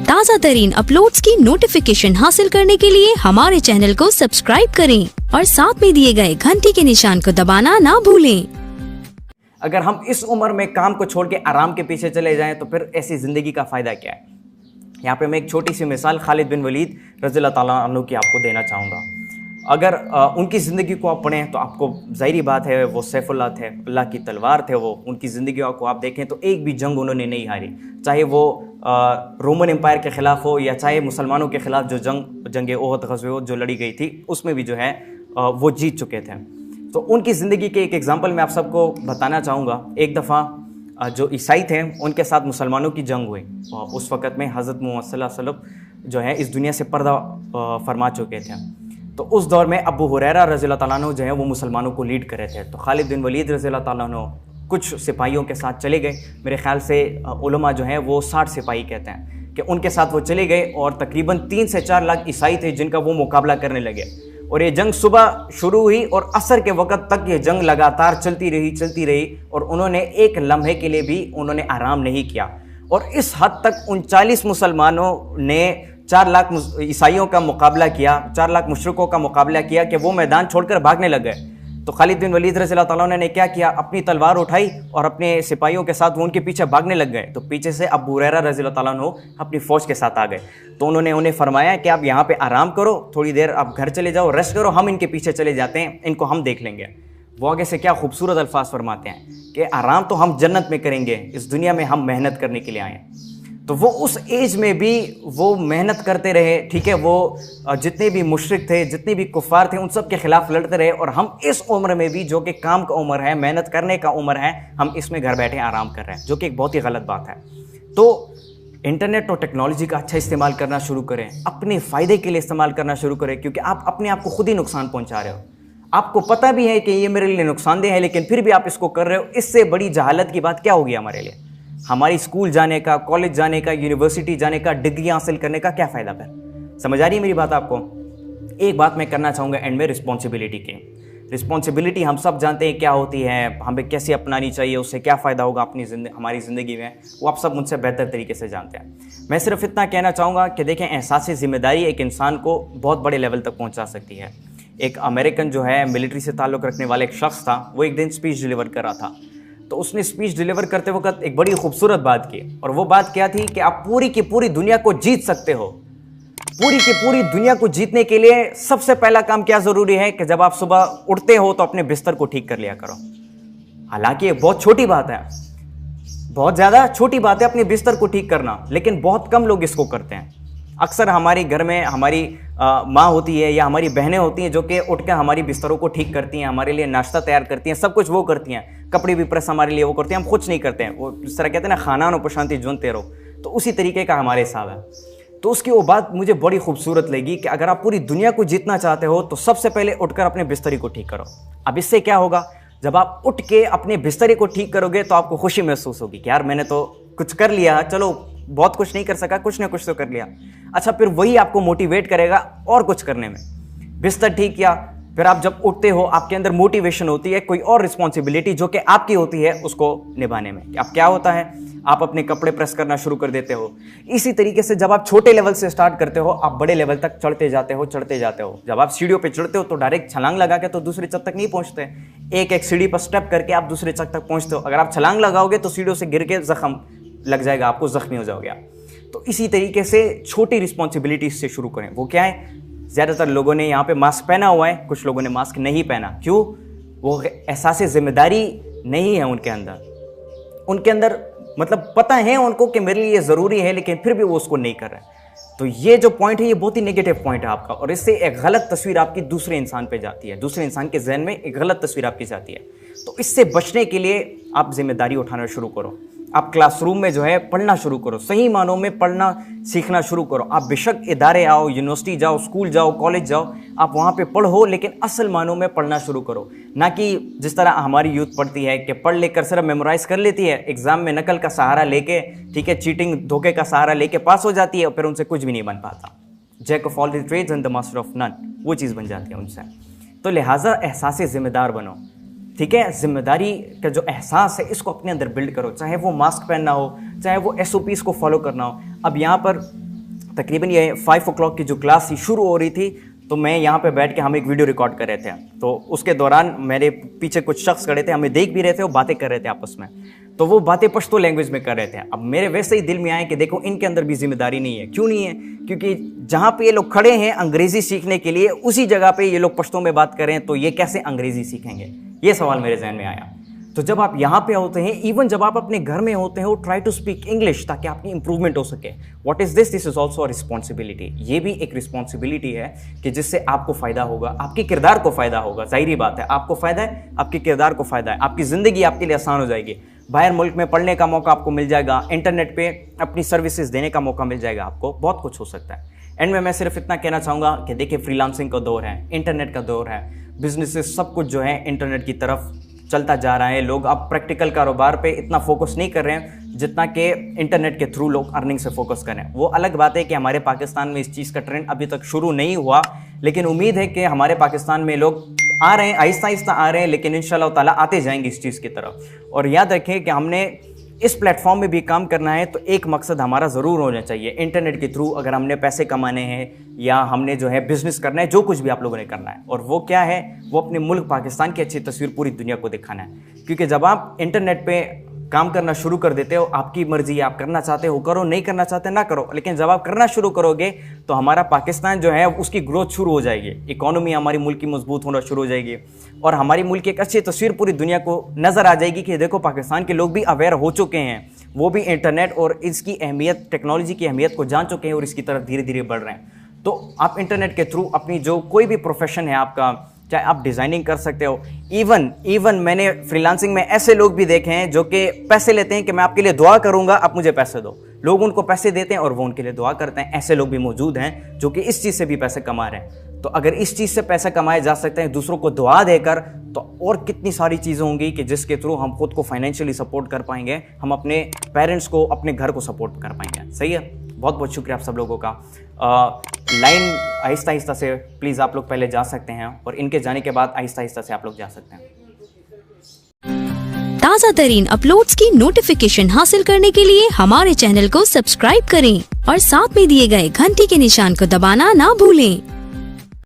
ताज़ा तरीन अपलोड्स की नोटिफिकेशन हासिल करने के लिए हमारे चैनल को सब्सक्राइब करें और साथ में दिए गए घंटी के निशान को दबाना ना भूलें। अगर हम इस उम्र में काम को छोड़ के आराम के पीछे चले जाएं तो फिर ऐसी ज़िंदगी का फ़ायदा क्या है। यहाँ पे मैं एक छोटी सी मिसाल खालिद बिन वलीद रज़ियल्लाहु ताला अन्हु की आपको देना चाहूँगा। अगर उनकी ज़िंदगी को आप पढ़ें तो आपको ज़ाहिरी बात है वो सैफुल्लाह थे, अल्लाह की तलवार थे वो। उनकी ज़िंदगी को आप देखें तो एक भी जंग उन्होंने नहीं हारी, चाहे वो रोमन एम्पायर के ख़िलाफ़ हो या चाहे मुसलमानों के ख़िलाफ़ जो जंग ओहद ग़ज़वा जो लड़ी गई थी उसमें भी जो है वो जीत चुके थे। तो उनकी ज़िंदगी के एक एग्ज़ाम्पल मैं आप सबको बताना चाहूँगा। एक दफ़ा जो ईसाई थे उनके साथ मुसलमानों की जंग हुई और उस वक़्त में हज़रत मोहम्मद सल्लल्लाहु अलैहि वसल्लम जो है इस दुनिया से पर्दा फरमा चुके थे। तो उस दौर में अबू हुरैरा रज़ियल्लाहु ताला अन्हु जो है वो मुसलमानों को लीड कर रहे थे। तो खालिद बिन वलीद रज़ियल्लाहु ताला अन्हु कुछ सिपाहियों के साथ चले गए। मेरे ख्याल से उलमा जो है वो 60 सिपाही कहते हैं कि उनके साथ वो चले गए और तकरीबन 3 से 4 लाख ईसाई थे जिनका वो मुकाबला करने लगे। और ये जंग सुबह शुरू हुई और असर के वक़्त तक ये जंग लगातार चलती रही और उन्होंने एक लम्हे के लिए भी उन्होंने आराम नहीं किया। और इस हद तक 39 मुसलमानों ने 4 लाख ईसाइयों का मुकाबला किया, 4 लाख मुशरिकों का मुकाबला किया कि वो मैदान छोड़कर भागने लग गए। तो खालिद बिन वलीद रज़ियल्लाहु ताला अन्हु ने क्या किया, अपनी तलवार उठाई और अपने सिपाहियों के साथ वो उनके पीछे भागने लग गए। तो पीछे से अबू हुरैरा रज़ियल्लाहु ताला अन्हु अपनी फ़ौज के साथ आ गए। तो उन्होंने उन्हें फरमाया कि आप यहाँ पे आराम करो, थोड़ी देर आप घर चले जाओ, रेस्ट करो, हम इनके पीछे चले जाते हैं, इनको हम देख लेंगे। वो आगे से क्या खूबसूरत अल्फाज फरमाते हैं कि आराम तो हम जन्नत में करेंगे, इस दुनिया में हम मेहनत करने के लिए आए हैं। तो वो उस एज में भी वो मेहनत करते रहे, ठीक है। वो जितने भी मुशरिक थे, जितने भी कुफ़ार थे, उन सब के ख़िलाफ़ लड़ते रहे। और हम इस उम्र में भी जो कि काम का उम्र है, मेहनत करने का उम्र है, हम इसमें घर बैठे आराम कर रहे हैं, जो कि एक बहुत ही गलत बात है। तो इंटरनेट और टेक्नोलॉजी का अच्छा इस्तेमाल करना शुरू करें, अपने फ़ायदे के लिए इस्तेमाल करना शुरू करें, क्योंकि आप अपने आप को खुद ही नुकसान पहुँचा रहे हो। आपको पता भी है कि ये मेरे लिए नुकसानदेह है, लेकिन फिर भी आप इसको कर रहे हो। इससे बड़ी जहालत की बात क्या होगी हमारे लिए। हमारी स्कूल जाने का, कॉलेज जाने का, यूनिवर्सिटी जाने का, डिग्री हासिल करने का क्या फ़ायदा फिर। समझ आ रही है मेरी बात आपको। एक बात मैं करना चाहूँगा एंड में रिस्पॉन्सिबिलिटी की। रिस्पॉन्सिबिलिटी हम सब जानते हैं क्या होती है, हमें कैसे अपनानी चाहिए, उससे क्या फ़ायदा होगा हमारी ज़िंदगी में, वो आप सब मुझसे बेहतर तरीके से जानते हैं। मैं सिर्फ इतना कहना चाहूँगा कि देखें, एहसास ज़िम्मेदारी एक इंसान को बहुत बड़े लेवल तक पहुँचा सकती है। एक अमेरिकन जो है मिलिट्री से ताल्लुक़ रखने वाला एक शख्स था, वो एक दिन स्पीच डिलीवर कर रहा था। तो उसने स्पीच डिलीवर करते वक्त एक बड़ी खूबसूरत बात की, और वो बात क्या थी कि आप पूरी की पूरी दुनिया को जीत सकते हो। पूरी की पूरी दुनिया को जीतने के लिए सबसे पहला काम क्या ज़रूरी है कि जब आप सुबह उठते हो तो अपने बिस्तर को ठीक कर लिया करो। हालांकि ये बहुत छोटी बात है, बहुत ज़्यादा छोटी बात है अपने बिस्तर को ठीक करना, लेकिन बहुत कम लोग इसको करते हैं। अक्सर हमारे घर में हमारी माँ होती है या हमारी बहनें होती हैं जो कि उठकर हमारी बिस्तरों को ठीक करती हैं, हमारे लिए नाश्ता तैयार करती हैं, सब कुछ वो करती हैं, कपड़े भी प्रेस हमारे लिए वो करती हैं, हम कुछ नहीं करते हैं। वो जिस तरह कहते हैं ना, खाना नो प्रशांति जुनते रहो, तो उसी तरीके का हमारे हिसाब है। तो उसकी वो बात मुझे बड़ी खूबसूरत लगी कि अगर आप पूरी दुनिया को जीतना चाहते हो तो सबसे पहले उठकर अपने बिस्तरी को ठीक करो। अब इससे क्या होगा, जब आप उठ के अपने बिस्तरे को ठीक करोगे तो आपको खुशी महसूस होगी कि यार मैंने तो कुछ कर लिया, चलो बहुत कुछ नहीं कर सका, कुछ ना कुछ तो कर लिया। अच्छा, फिर वही आपको मोटिवेट करेगा और कुछ करने में। बिस्तर ठीक किया, फिर आप जब उठते हो आपके अंदर मोटिवेशन होती है कोई और रिस्पॉन्सिबिलिटी जो कि आपकी होती है उसको निभाने में। अब क्या होता है, आप अपने कपड़े प्रेस करना शुरू कर देते हो। इसी तरीके से जब आप छोटे लेवल से स्टार्ट करते हो, आप बड़े लेवल तक चढ़ते जाते हो। जब आप सीढ़ियों पे चढ़ते हो तो डायरेक्ट छलांग लगा के तो दूसरे छत तक नहीं पहुंचते, एक एक सीढ़ी पर स्टेप करके आप दूसरे छत तक पहुंचते हो। अगर आप छलांग लगाओगे तो सीढ़ियों से गिर के जख्म लग जाएगा, आपको जख्मी हो जाओगे आप। तो इसी तरीके से छोटी रिस्पॉन्सिबिलिटी से शुरू करें। वो क्या है, ज़्यादातर लोगों ने यहाँ पे मास्क पहना हुआ है, कुछ लोगों ने मास्क नहीं पहना। क्यों? वो एहसास ज़िम्मेदारी नहीं है उनके अंदर मतलब पता है उनको कि मेरे लिए ज़रूरी है, लेकिन फिर भी वो उसको नहीं कर रहे। तो ये जो पॉइंट है ये बहुत ही नेगेटिव पॉइंट है आपका, और इससे एक गलत तस्वीर आपकी दूसरे इंसान पे जाती है, दूसरे इंसान के जहन में एक गलत तस्वीर आपकी जाती है। तो इससे बचने के लिए आप जिम्मेदारी उठाना शुरू करो। आप क्लासरूम में जो है पढ़ना शुरू करो, सही मानों में पढ़ना सीखना शुरू करो। आप बेशक इदारे आओ, यूनिवर्सिटी जाओ, स्कूल जाओ, कॉलेज जाओ, आप वहाँ पे पढ़ो, लेकिन असल मानों में पढ़ना शुरू करो। ना कि जिस तरह हमारी यूथ पढ़ती है कि पढ़ लेकर सिर्फ मेमोराइज कर लेती है, एग्जाम में नकल का सहारा लेके, ठीक है, चीटिंग धोखे का सहारा लेके पास हो जाती है, और फिर उनसे कुछ भी नहीं बन पाता। Jack of all the trades and the master of none, वो चीज़ बन जाती है उनसे। तो लिहाजा एहसास ज़िम्मेदार बनो, ठीक है। जिम्मेदारी का जो एहसास है इसको अपने अंदर बिल्ड करो, चाहे वो मास्क पहनना हो, चाहे वो SOPs को फॉलो करना हो। अब यहाँ पर तकरीबन ये 5 o'clock की जो क्लास थी शुरू हो रही थी, तो मैं यहाँ पे बैठ के हम एक वीडियो रिकॉर्ड कर रहे थे। तो उसके दौरान मेरे पीछे कुछ शख्स खड़े थे, हमें देख भी रहे थे और बातें कर रहे थे आपस में। तो वो बातें पश्तो लैंग्वेज में कर रहे थे। अब मेरे वैसे ही दिल में आए कि देखो इनके अंदर भी जिम्मेदारी नहीं है। क्यों नहीं है? क्योंकि जहाँ पे ये लोग खड़े हैं अंग्रेज़ी सीखने के लिए, उसी जगह पे ये लोग पश्तो में बात करें तो ये कैसे अंग्रेज़ी सीखेंगे? ये सवाल मेरे जहन में आया। तो जब आप यहाँ पे होते हैं, इवन जब आप अपने घर में होते हैं, ट्राई टू स्पीक इंग्लिश ताकि आपकी इंप्रूवमेंट हो सके। What is this? This is also a responsibility. ये भी एक रिस्पॉन्सिबिलिटी है कि जिससे आपको फ़ायदा होगा, आपके किरदार को फ़ायदा होगा। जाहिर बात है, आपको फ़ायदा है, आपके किरदार को फ़ायदा है, आपकी ज़िंदगी आपके लिए आसान हो जाएगी। बाहर मुल्क में पढ़ने का मौका आपको मिल जाएगा, इंटरनेट पे अपनी सर्विसेज देने का मौका मिल जाएगा, आपको बहुत कुछ हो सकता है। एंड में मैं सिर्फ इतना कहना चाहूँगा कि देखिए फ्रीलांसिंग का दौर है, इंटरनेट का दौर है, बिजनेसेस सब कुछ जो है इंटरनेट की तरफ चलता जा रहा है। लोग अब प्रैक्टिकल कारोबार पे इतना फोकस नहीं कर रहे हैं जितना कि इंटरनेट के थ्रू लोग अर्निंग से फोकस कर रहे हैं। वो अलग बात है कि हमारे पाकिस्तान में इस चीज़ का ट्रेंड अभी तक शुरू नहीं हुआ, लेकिन उम्मीद है कि हमारे पाकिस्तान में लोग आ रहे हैं, आहिस्ता आहिस्ता आ रहे हैं, लेकिन इंशाल्लाह ताला आते जाएंगे इस चीज़ की तरफ। और याद रखें कि हमने इस प्लेटफॉर्म में भी काम करना है तो एक मकसद हमारा ज़रूर होना चाहिए। इंटरनेट के थ्रू अगर हमने पैसे कमाने हैं या हमने जो है बिज़नेस करना है, जो कुछ भी आप लोगों ने करना है, और वो क्या है, वो अपने मुल्क पाकिस्तान की अच्छी तस्वीर पूरी दुनिया को दिखाना है। क्योंकि जब आप इंटरनेट पे काम करना शुरू कर देते हो, आपकी मर्जी है, आप करना चाहते हो करो, नहीं करना चाहते ना करो, लेकिन जब आप करना शुरू करोगे तो हमारा पाकिस्तान जो है उसकी ग्रोथ शुरू हो जाएगी, इकोनॉमी हमारी मुल्क की मजबूत होना शुरू हो जाएगी और हमारी मुल्क की एक अच्छी तस्वीर पूरी दुनिया को नज़र आ जाएगी कि देखो पाकिस्तान के लोग भी अवेयर हो चुके हैं, वो भी इंटरनेट और इसकी अहमियत, टेक्नोलॉजी की अहमियत को जान चुके हैं और इसकी तरफ धीरे धीरे बढ़ रहे हैं। तो आप इंटरनेट के थ्रू अपनी जो कोई भी प्रोफेशन है आपका, चाहे आप डिज़ाइनिंग कर सकते हो, इवन मैंने फ्रीलांसिंग में ऐसे लोग भी देखे हैं जो कि पैसे लेते हैं कि मैं आपके लिए दुआ करूंगा, आप मुझे पैसे दो। लोग उनको पैसे देते हैं और वो उनके लिए दुआ करते हैं। ऐसे लोग भी मौजूद हैं जो कि इस चीज़ से भी पैसे कमा रहे हैं। तो अगर इस चीज़ से पैसे कमाए जा सकते हैं दूसरों को दुआ देकर, तो और कितनी सारी चीज़ें होंगी कि जिसके थ्रू हम खुद को फाइनेंशियली सपोर्ट कर पाएंगे, हम अपने पेरेंट्स को, अपने घर को सपोर्ट कर पाएंगे। सही है, बहुत बहुत शुक्रिया आप सब लोगों का। लाइन आहिस्ता आहिस्ता से प्लीज़ आप लोग पहले जा सकते हैं और इनके जाने के बाद आहिस्ता आहिस्ता से आप लोग जा सकते हैं। ताज़ा तरीन अपलोड्स की नोटिफिकेशन हासिल करने के लिए हमारे चैनल को सब्सक्राइब करें और साथ में दिए गए घंटी के निशान को दबाना ना भूलें।